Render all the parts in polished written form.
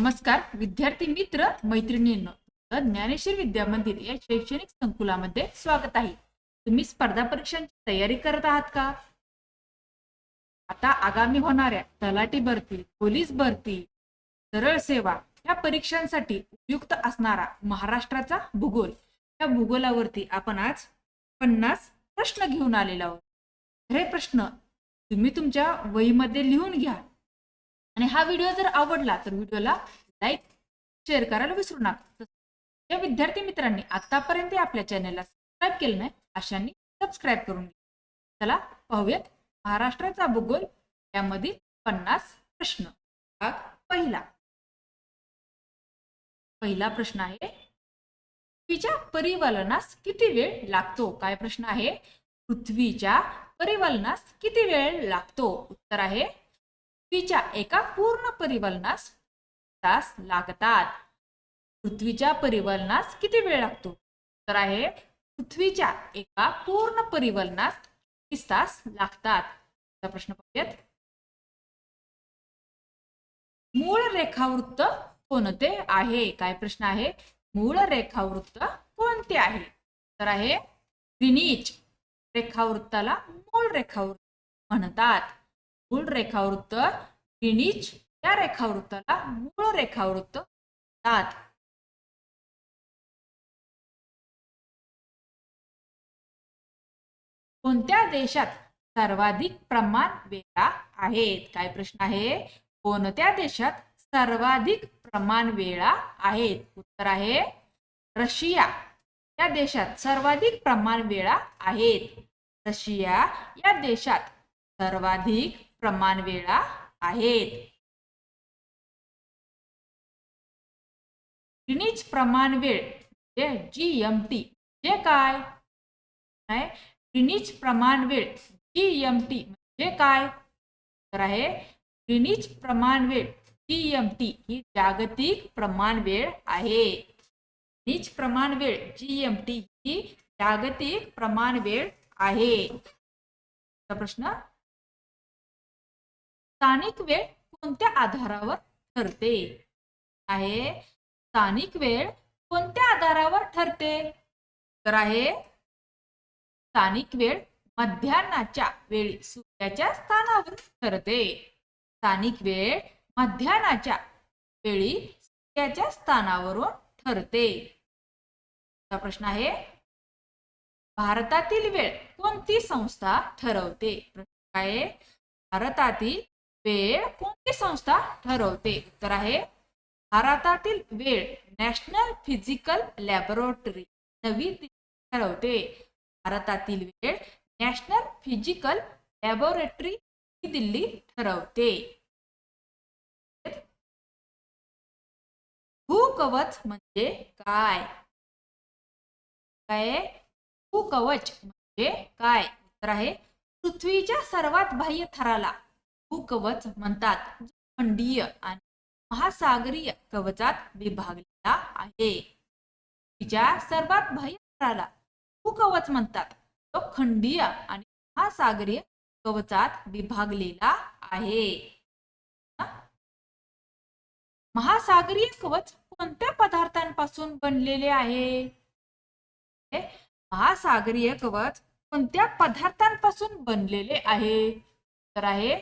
नमस्कार विद्यार्थी मित्र मैत्रिणींनो, ज्ञानेश्वर विद्या मंदिर या शैक्षणिक संकुलामध्ये स्वागत आहे। तुम्ही स्पर्धा परीक्षांची तयारी करत आहात का? आता आगामी होणाऱ्या तलाठी भरती, पोलीस भरती, सरळ सेवा या परीक्षांसाठी उपयुक्त असणारा महाराष्ट्राचा भूगोल या भूगोलावरती आपण आज 50 प्रश्न घेऊन आलेलो आहोत। हे प्रश्न तुम्ही तुमच्या वहीमध्ये लिहून घ्या आणि हा व्हिडिओ जर आवडला तर व्हिडिओला लाईक शेअर करायला विसरू नका। या विद्यार्थी मित्रांनी आतापर्यंत आपल्या चॅनलला सबस्क्राईब केलं नाही अशांनी सबस्क्राईब करून घ्या। चला पाहूयात महाराष्ट्राचा भूगोल यामधील 50 प्रश्न। भाग पहिला प्रश्न आहे, पृथ्वीच्या परिवलनास किती वेळ लागतो? काय प्रश्न आहे? पृथ्वीच्या परिवलनास किती वेळ लागतो? उत्तर आहे, पृथ्वीच्या एका पूर्ण परिवलनास तास लागतात। पृथ्वीच्या परिवलनास किती वेळ लागतो? तर आहे, पृथ्वीच्या एका पूर्ण परिवलनास 30 तास लागतात। प्रश्न पाहूयात, मूळ रेखावृत्त कोणते आहे? काय प्रश्न आहे? मूळ रेखावृत्त कोणते आहे? तर आहे, ग्रीनिच रेखावृत्ताला मूळ रेखावृत्त म्हणतात। मूळ रेखावृत्त ग्रीनिच या रेखावृत्ताला मूळ रेखावृत्त म्हणतात। कोणत्या देशात सर्वाधिक प्रमाण वेळा आहेत? काय प्रश्न आहे? कोणत्या देशात सर्वाधिक प्रमाण वेळा आहेत? उत्तर आहे, रशिया या देशात सर्वाधिक प्रमाण वेळा आहेत। रशिया या देशात सर्वाधिक प्रमाण वेळा आहेत। ग्रीनिच प्रमाण वेळ GMT म्हणजे काय? ग्रीनिच प्रमाण वेळ GMT म्हणजे काय? तर आहे, ग्रीनिच प्रमाण वेळ GMT ही जागतिक प्रमाण वेळ आहे। ग्रीनिच प्रमाण वेळ GMT ही जागतिक प्रमाण वेळ आहे। प्रश्न, स्थानिक वेळ कोणत्या आधारावर ठरते? आहे, स्थानिक वेळ कोणत्या आधारावर ठरते? तर आहे, स्थानिक वेळ मध्यान्हाच्या वेळी सूर्याच्या स्थानावर ठरते। स्थानिक वेळ मध्यान्हाच्या वेळी सूर्याच्या स्थानावरून ठरते। प्रश्न आहे, भारतातील वेळ कोणती संस्था ठरवते? प्रश्न आहे, भारतातील वेळ कोणती संस्था ठरवते? उत्तर आहे, भारतातील वेळ नॅशनल फिजिकल लॅबोरेटरी नवी दिल्ली ठरवते। भारतातील वेळ नॅशनल फिजिकल लॅबोरेटरी नवी दिल्ली ठरवते। भूकवच म्हणजे काय? काय भूकवच म्हणजे काय? तर आहे, पृथ्वीच्या सर्वात बाह्य थराला भूकवच म्हणतात, जो खंडीय आणि महासागरीय कवचात विभागलेला आहे। पृथ्वीच्या सर्वात बाह्य थराला भूकवच म्हणतात, तो खंडीय आणि महासागरीय कवचात विभागलेला आहे। महासागरीय कवच कोणत्या पदार्थांपासून बनलेले आहे? महासागरीय कवच कोणत्या पदार्थांपासून बनलेले आहे? तर आहे,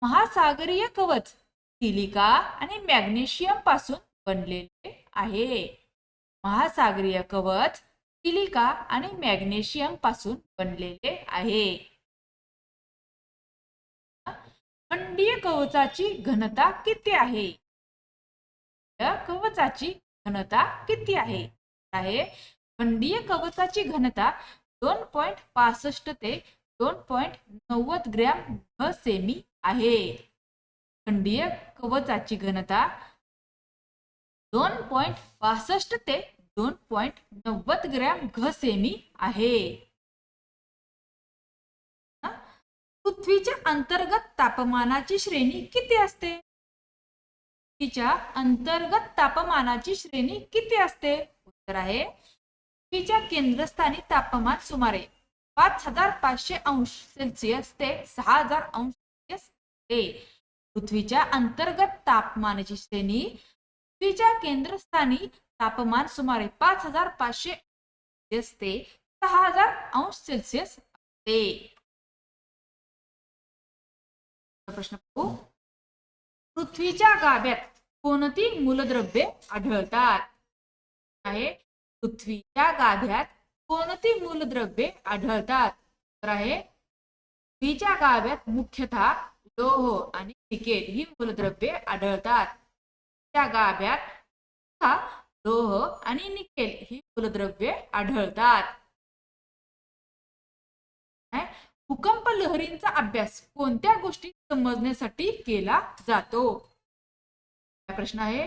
महासागरीय कवच सिलिका आणि मॅग्नेशियम पासून बनलेले आहे। महासागरीय कवच सिलिका आणि मॅग्नेशियम पासून बनलेले आहे। खंडीय कवचाची घनता किती आहे? कवचाची घनता किती आहे? खंडीय कवचाची घनता 2.65 ते 2.90 ग्रॅम घ सेमी आहे। खंडीय कवचाची घनता 2.65 ते 2.90 ग्रॅम घ सेमी आहे। पृथ्वीच्या अंतर्गत तापमानाची श्रेणी किती असते? पृथ्वीच्या अंतर्गत तापमानाची श्रेणी किती असते? उत्तर आहे, पृथ्वीच्या केंद्रस्थानी तापमान सुमारे 5500 अंश सेल्सिअस ते 6000 अंश सेल्सिअस आहे। पृथ्वीच्या अंतर्गत तापमानाची श्रेणी पृथ्वीच्या केंद्रस्थानी तापमान सुमारे 5500 ते 6000 अंश सेल्सिअस असते. प्रश्न पाहू. पृथ्वीच्या गाभ्यात कोणती मूलद्रव्ये आढळतात? आहे पृथ्वीच्या गाभ्यात कोणती मूलद्रव्ये आढळतात? तर आहे पृथ्वीच्या गाभ्यात मुख्यतः लोह आणि निकेल ही मूलद्रव्ये आढळतात. त्या गाभ्यात लोह आणि निकेल ही मूलद्रव्ये आढळतात. भूकंप लहरींचा अभ्यास कोणत्या गोष्टी समजण्यासाठी केला जातो? प्रश्न आहे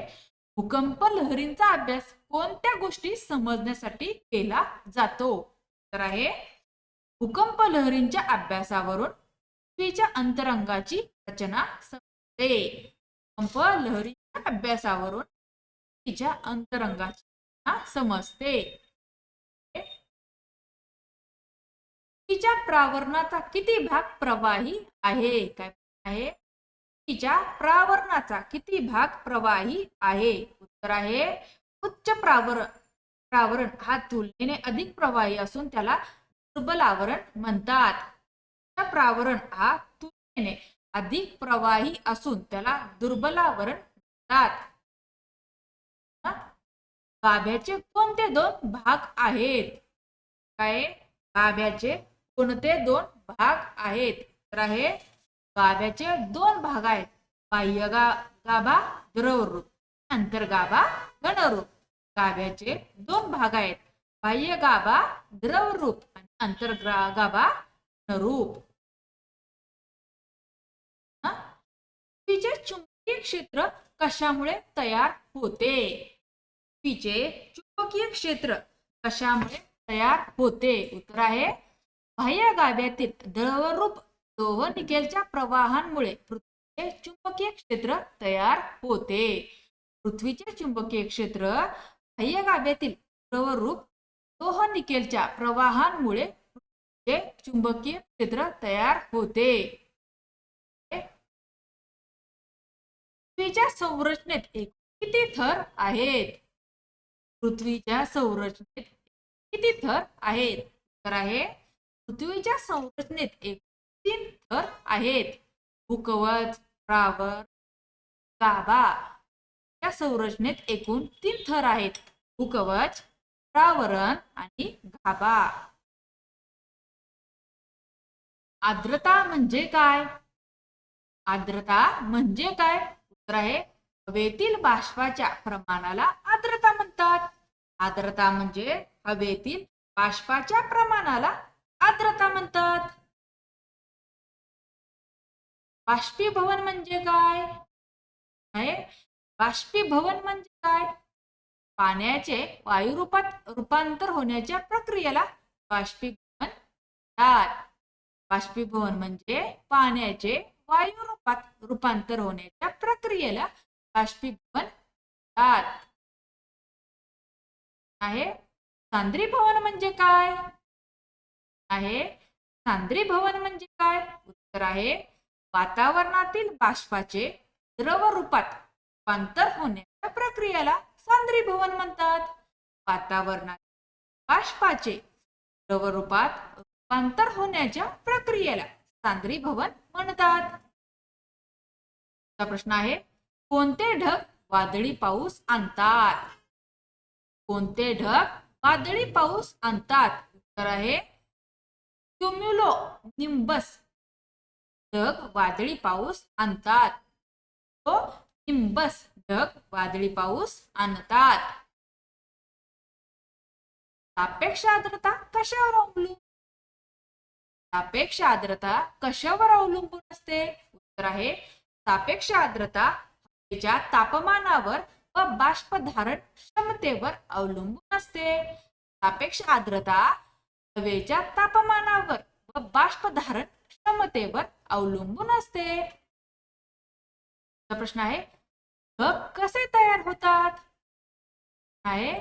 भूकंप लहरींचा अभ्यास कोणत्या गोष्टी समजण्यासाठी केला जातो? तर आहे भूकंप लहरींच्या अभ्यासावरून पृथ्वीच्या अंतरंगाची रचना समजते. भूकंप लहरींच्या अभ्यासावरून पृथ्वीच्या अंतरंगाची रचना समजते. पृथ्वीच्या प्रावरणाचा किती भाग प्रवाही आहे? काय आहे पृथ्वीच्या प्रावरणाचा किती भाग प्रवाही आहे? उत्तर आहे उच्च प्रावरण हा तुलनेने अधिक प्रवाही असून त्याला दुर्बल आवरण म्हणतात. प्रावरण हा तुलनेने अधिक प्रवाही असून त्याला दुर्बल आवरण म्हणतात. गाभ्याचे कोणते दोन भाग आहेत? काय गाभ्याचे कोणते दोन भाग आहेत? तर आहे गाभ्याचे दोन भाग आहेत. बाह्य गाभा द्रवरूप, अंतर्गाभा घनरूप. गाभ्याचे दोन भाग आहेत. बाह्य गाभा द्रवरूप आणि अंतर्गाभा घनरूप. पृथ्वीचे चुंबकीय क्षेत्र कशामुळे तयार होते? पृथ्वीचे चुंबकीय क्षेत्र कशामुळे तयार होते? उत्तर आहे बाह्य गाभ्यातील द्रवरूप लोह निकेलच्या प्रवाहांमुळे पृथ्वीचे चुंबकीय क्षेत्र तयार होते. पृथ्वीचे चुंबकीय क्षेत्र बाह्य गाभ्यातील द्रवरूप लोह निकेलच्या प्रवाहांमुळे पृथ्वीचे चुंबकीय क्षेत्र तयार होते. पृथ्वीच्या संरचनेत किती थर आहेत? पृथ्वीच्या संरचनेत किती थर आहेत? तर आहे पृथ्वीच्या संरचनेत 3 थर आहेत. भूकवच, प्रावर, गाभा. या संरचनेत एकूण 3 थर आहेत. भूकवच, प्रावरण आणि गाभा. आर्द्रता म्हणजे काय? आर्द्रता म्हणजे काय? उत्तर आहे हवेतील बाष्पाच्या प्रमाणाला आर्द्रता म्हणतात. आर्द्रता म्हणजे हवेतील बाष्पाच्या प्रमाणाला आर्द्रता म्हणतात. बाष्पीभवन म्हणजे काय? बाष्पीभवन म्हणजे काय? पाण्याचे वायू रूपात रूपांतर होण्याच्या प्रक्रियेला बाष्पीभवन म्हणतात. बाष्पीभवन म्हणजे पाण्याचे वायू रूपात रूपांतर होण्याच्या प्रक्रियेला बाष्पीभवन म्हणतात. आहे सांद्रीभवन म्हणजे काय? आहे सांद्रीभवन म्हणजे काय? उत्तर आहे वातावरणातील बाष्पाचे द्रव रूपात रूपांतर होण्याच्या प्रक्रियेला सांद्रीभवन म्हणतात. वातावरणातील बाष्पाचे द्रव रूपात रूपांतर होण्याच्या प्रक्रियेला सांद्रीभवन म्हणतात. प्रश्न आहे कोणते ढग वादळी पाऊस आणतात? कोणते ढग वादळी पाऊस आणतात? उत्तर आहे क्युम्युलो निंबस ढग वादळी पाऊस आणतात. तो निंबस ढग वादळी पाऊस आणतात. सापेक्ष आर्द्रता कशावर अवलंबून? सापेक्ष आर्द्रता कशावर अवलंबून असते? उत्तर आहे सापेक्ष आर्द्रता हवेच्या तापमानावर व बाष्प धारण क्षमतेवर अवलंबून असते. सापेक्ष आर्द्रता हवेच्या तापमानावर व बाष्प धारण क्षमतेवर अवलंबून असते. प्रश्न आहे ढग कसे तयार होतात? आहे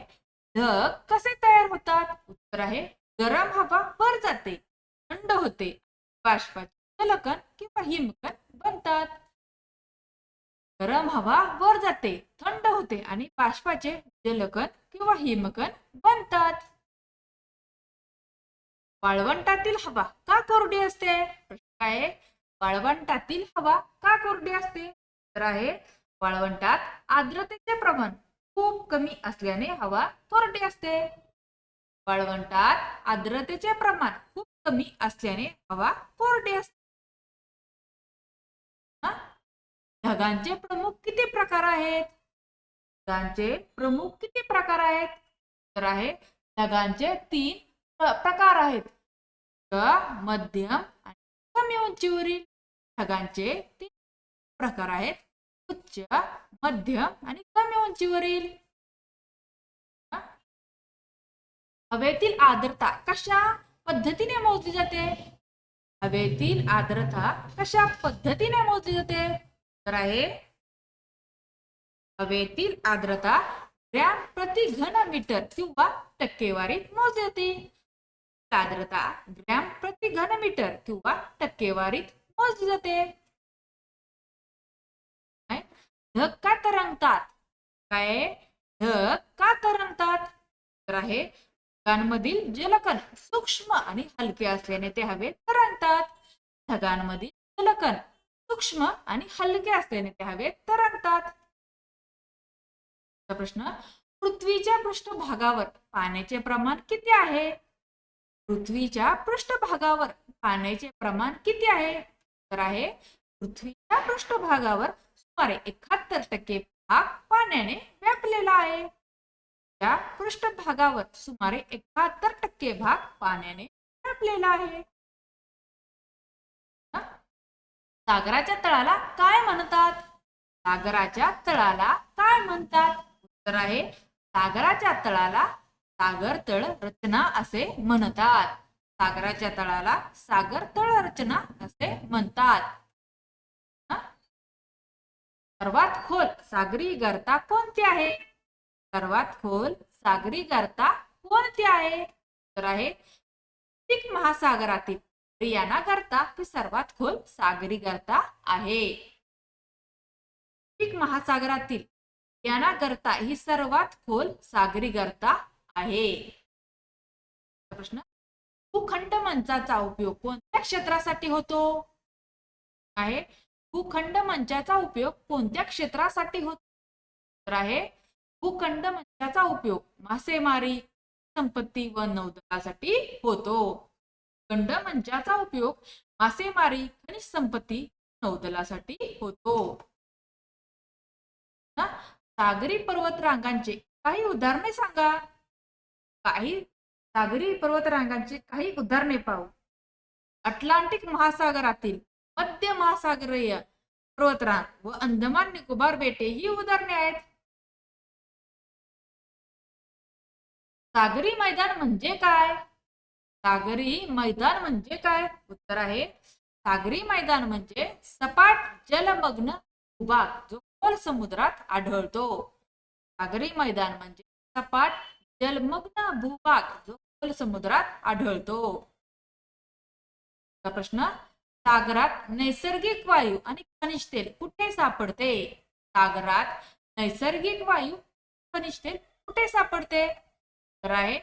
ढग कसे तयार होतात? उत्तर आहे गरम हवा वर जाते, थंड होते, बाष्पाचे जलकण किंवा हिमकण बनतात. गरम हवा वर जाते, थंड होते आणि बाष्पाचे जलकण किंवा हिमकण बनतात. वाळवंटातील हवा का कोरडी असते? प्रश्न काय आहे? वाळवंटातील हवा का कोरडी असते? तर आहे वाळवंटात आर्द्रतेचे प्रमाण खूप कमी असल्याने हवा कोरडी असते. वाळवंटात आर्द्रतेचे प्रमाण खूप कमी असल्याने हवा कोरडी असते. ढगांचे प्रमुख किती प्रकार आहेत? ढगांचे प्रमुख किती प्रकार आहेत? तर आहे ढगांचे 3 प्रकार आहेत. मध्यम आणि कमी उंचीवरील. ढगांचे 3 प्रकार आहेत. उच्च, मध्यम आणि कमी उंचीवरील. हवेतील आर्द्रता कशा पद्धतीने मोजली जाते? हवेतील आर्द्रता कशा पद्धतीने मोजली जाते? तर आहे हवेतील आर्द्रता ग्रॅम प्रति घन मीटर किंवा टक्केवारीत मोजली जाते. आर्द्रता ग्रॅम प्रति घन मीटर किंवा टक्केवारीत मोजली जाते. ढग का तरंगतात? काय ढग का तरंगतात? तर आहे ढगांमधील जलकण सूक्ष्म आणि हलके असल्याने ते हवेत तरंगतात. ढगांमधील जलकण सूक्ष्म आणि हलके असल्याने ते हवेत तरंगतात. प्रश्न, पृथ्वीच्या पृष्ठभागावर पाण्याचे प्रमाण किती आहे? पृथ्वीच्या पृष्ठभागावर पाण्याचे प्रमाण किती आहे? तर आहे पृथ्वीच्या पृष्ठभागावर सुमारे 71% भाग पाण्याने व्यापलेला आहे. त्या पृष्ठभागावर सुमारे 71% भाग पाण्याने व्यापलेला आहे. सागराच्या तळाला काय म्हणतात? सागराच्या तळाला काय म्हणतात? उत्तर आहे सागराच्या तळाला सागर तळ रचना असे म्हणतात. सागराच्या तळाला सागर तळ रचना असे म्हणतात. सर्वात खोल सागरी गर्ता कोणती आहे? सर्वात खोल सागरी गर्ता कोणती आहे? तर आहे पॅसिफिक महासागरातील मरियाना गर्ता ही सर्वात खोल सागरी गर्ता आहे. पॅसिफिक महासागरातील मरियाना गर्ता ही सर्वात खोल सागरी गर्ता आहे. प्रश्न, भूखंड मंचाचा उपयोग कोणत्या क्षेत्रासाठी होतो? आहे भूखंड मंचाचा उपयोग कोणत्या क्षेत्रासाठी होतो? तर आहे भूखंड मंचाचा उपयोग मासेमारी, संपत्ती व नौदलासाठी होतो. भूखंड मंचाचा उपयोग मासेमारी, खनिज संपत्ती, नौदलासाठी होतो. सागरी पर्वतरांगांचे काही उदाहरणे सांगा. काही सागरी पर्वतरांगांची काही उदाहरणे पाहू. अटलांटिक महासागरातील मध्य महासागरीय पर्वतरांग व अंदमान निकोबार बेटे ही उदाहरणे आहेत. सागरी मैदान म्हणजे काय? सागरी मैदान म्हणजे काय? उत्तर आहे सागरी मैदान म्हणजे सपाट जलमग्न भूभाग जो खोल समुद्रात आढळतो. सागरी मैदान म्हणजे सपाट जलमग्न भूभाग जो खोल समुद्रात आढळतो. प्रश्न, सागरात नैसर्गिक वायू आणि खनिज तेल कुठे सापडते? सागरात नैसर्गिक वायू खनिज तेल कुठे सापडते? तर आहे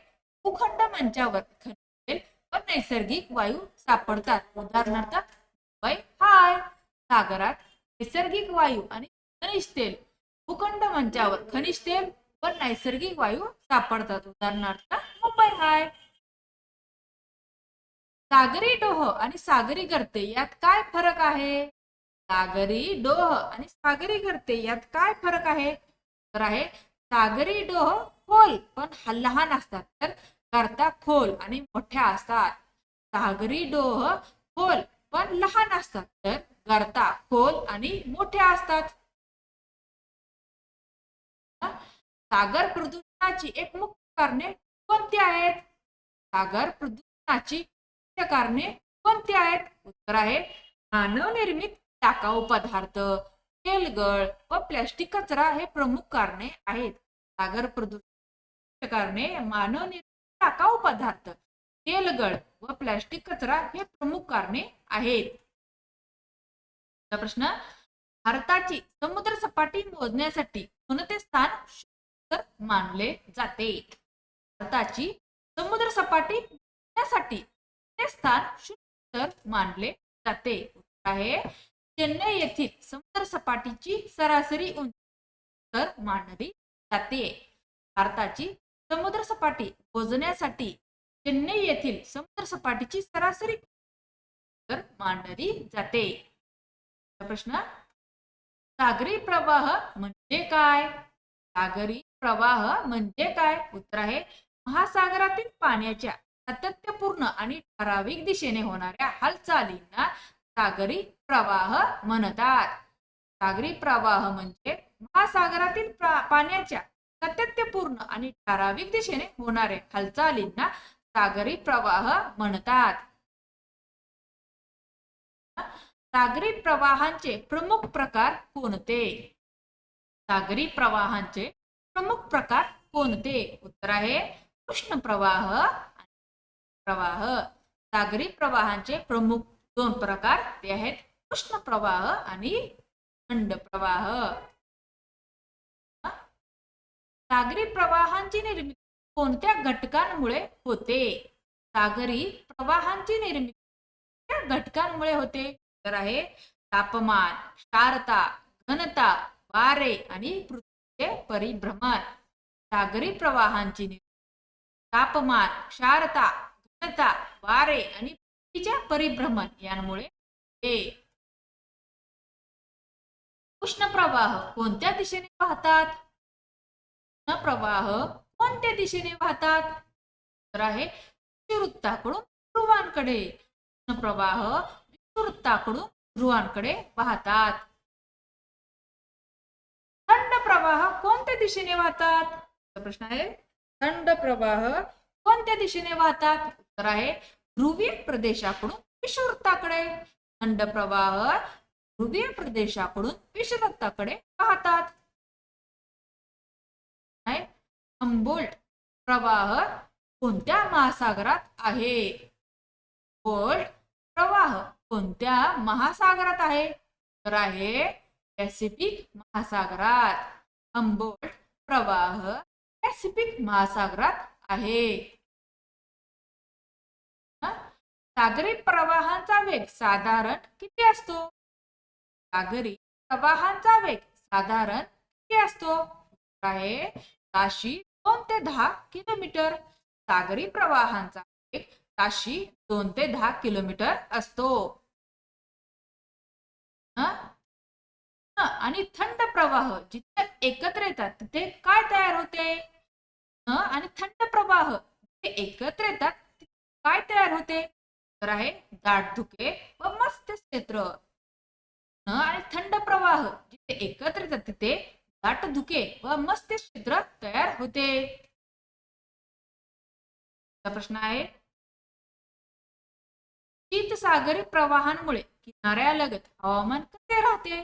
भूखंड मंचावर खनिज तेल व नैसर्गिक वायू सापडतात. उदाहरणार्थ हाय सागरात नैसर्गिक वायू आणि खनिज तेल, भूखंड मंचावर खनिज तेल व नैसर्गिक वायू सापडतात. उदाहरणार्थ मुंबई हाय. सागरी डोह आणि सागरी गर्ते यात काय फरक आहे? सागरी डोह आणि सागरी गर्ते यात काय फरक आहे? तर आहे सागरी डोह खोल पण लहान असतात, तर गर्ता खोल आणि मोठ्या असतात. सागरी डोह खोल पण लहान असतात, तर गर्ता खोल आणि मोठ्या असतात. सागर प्रदूषणाची एक मुख्य कारणे कोणती आहेत? सागर प्रदूषणाची मुख्य कारणे कोणती आहेत? उत्तर आहे मानवनिर्मित टाकाऊ पदार्थ, तेलगळ व प्लास्टिक कचरा हे प्रमुख कारणे आहेत. सागर प्रदूषण कारणे मानवनिर्मित टाकाऊ पदार्थ, तेलगळ व प्लास्टिक कचरा हे प्रमुख कारणे आहेत. प्रश्न, भारताची समुद्र सपाटी मोजण्यासाठी कोणते स्थान उत्तर मानले जाते? भारताची समुद्र सपाटी मोजण्यासाठी कोणते स्थान उत्तर मानले जाते? उत्तर आहे चेन्नई येथील समुद्र सपाटीची सरासरी उंची उत्तर मानली जाते. भारताची समुद्र सपाटी मोजण्यासाठी चेन्नई येथील समुद्र सपाटीची सरासरी उत्तर मानली जाते. प्रश्न, सागरी प्रवाह म्हणजे काय? सागरी प्रवाह म्हणजे काय? उत्तर आहे महासागरातील पाण्याच्या सातत्यपूर्ण आणि ठराविक दिशेने होणाऱ्या हालचालींना सागरी प्रवाह म्हणतात. सागरी प्रवाह म्हणजे महासागरातील पाण्याच्या सातत्यपूर्ण आणि ठराविक दिशेने होणाऱ्या हालचालींना सागरी प्रवाह म्हणतात. सागरी प्रवाहांचे प्रमुख प्रकार कोणते? सागरी प्रवाहांचे प्रमुख प्रकार कोणते? उत्तर आहे उष्ण प्रवाह आणि प्रवाह. सागरी प्रवाहांचे प्रमुख दोन प्रकार ते आहेत उष्ण प्रवाह आणि थंड प्रवाह. सागरी प्रवाहांची निर्मिती कोणत्या घटकांमुळे होते? सागरी प्रवाहांची निर्मिती कोणत्या घटकांमुळे होते? तर आहे तापमान, क्षारता, घनता, वारे आणि पृथ्वीचे परिभ्रमण. सागरी प्रवाहांची निर्मिती तापमान, क्षारता, घनता, वारे आणि पृथ्वीचे परिभ्रमण यांमुळे होते. उष्ण प्रवाह कोणत्या दिशेने वाहतात? उष्ण प्रवाह कोणत्या दिशेने वाहतात? तर आहे विषुववृत्ताकडून ध्रुवांकडे. उष्ण प्रवाह विषुववृत्ताकडून ध्रुवांकडे वाहतात. थंड प्रवाह कोणत्या दिशेने वाहतात? प्रश्न आहे थंड प्रवाह कोणत्या दिशेने वाहतात? उत्तर आहे ध्रुवीय प्रदेशाकडून विषुववृत्ताकडे. थंड प्रवाह ध्रुवीय प्रदेशाकडून विषुववृत्ताकडे वाहतात. हम्बोल्ट प्रवाह कोणत्या महासागरात आहे? हम्बोल्ट प्रवाह कोणत्या महासागरात आहे? तर आहे पॅसिफिक महासागरात. हम्बोल्ट प्रवाह पॅसिफिक महासागरात आहे. सागरी प्रवाहांचा वेग साधारण किती असतो? सागरी प्रवाहांचा वेग साधारण किती असतो? आहे ताशी 2 ते 10 किलोमीटर. सागरी प्रवाहांचा वेग ताशी 2 ते 10 किलोमीटर असतो. आणि थंड प्रवाह जिथे एकत्र येतात तिथे काय तयार होते? आणि थंड प्रवाह जिथे एकत्र येतात तिथे काय तयार होते? तर आहे दाट धुके व मस्त क्षेत्र. आणि थंड प्रवाह जिथे एकत्र येतात तिथे दाट धुके व मस्त क्षेत्र तयार होते. प्रश्न आहे शीतसागरी प्रवाहांमुळे किनाऱ्यालगत हवामान कसे राहते?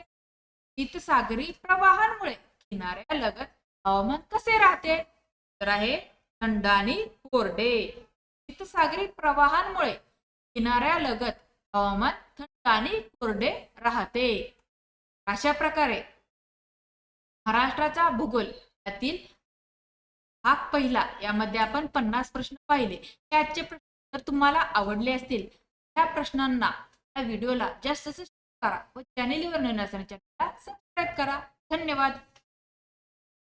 शीतसागरी प्रवाहांमुळे किनाऱ्यालगत हवामान कसे राहते? तर आहे थंड आणि कोरडे. शीतसागरी प्रवाहांमुळे किनाऱ्यालगत हवामान थंड आणि कोरडे राहते. अशा प्रकारे महाराष्ट्राचा भूगोल यातील भाग पहिला यामध्ये आपण 50 प्रश्न पाहिले. त्याचे प्रश्न जर तुम्हाला आवडले असतील त्या प्रश्नांना या व्हिडिओला जास्त करा व चॅनेलवर नवीन असल्याने चॅनेलला सबस्क्राईब करा. धन्यवाद.